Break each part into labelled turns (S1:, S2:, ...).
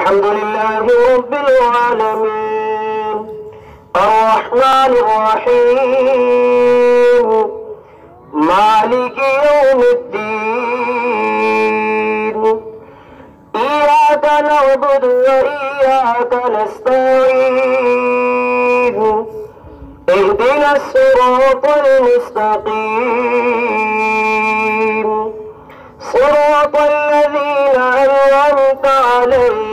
S1: الحمد لله رب العالمين الرحمن الرحيم مالك يوم الدين إياك نعبد وإياك نستعين اهدنا الصراط المستقيم صراط الذين أنعمت عليهم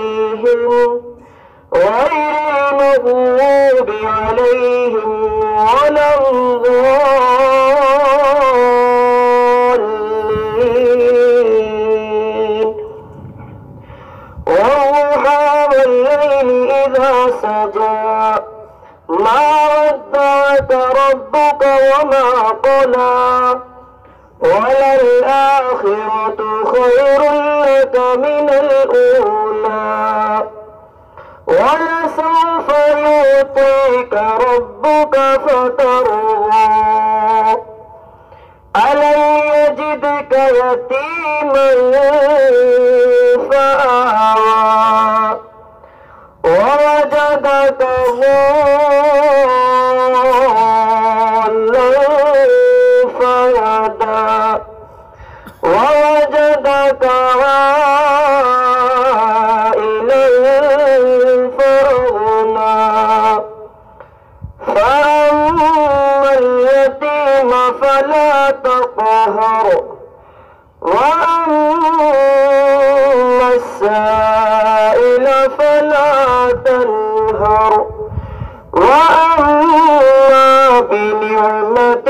S1: غير المغضوب عليهم ولا الضالين والضحى والليل إذا سجى ما ودعك ربك وما قلى وللآخرة خير لك من الأولى ولسوف يعطيك ربك فترضى ألم يجدك يتيما فآوى ووجدك ضالا فهدى ووجدك عائلا فأغنى فأما اليتيم فلا تقهر وأما السائل فلا تنهر وأما بنعمة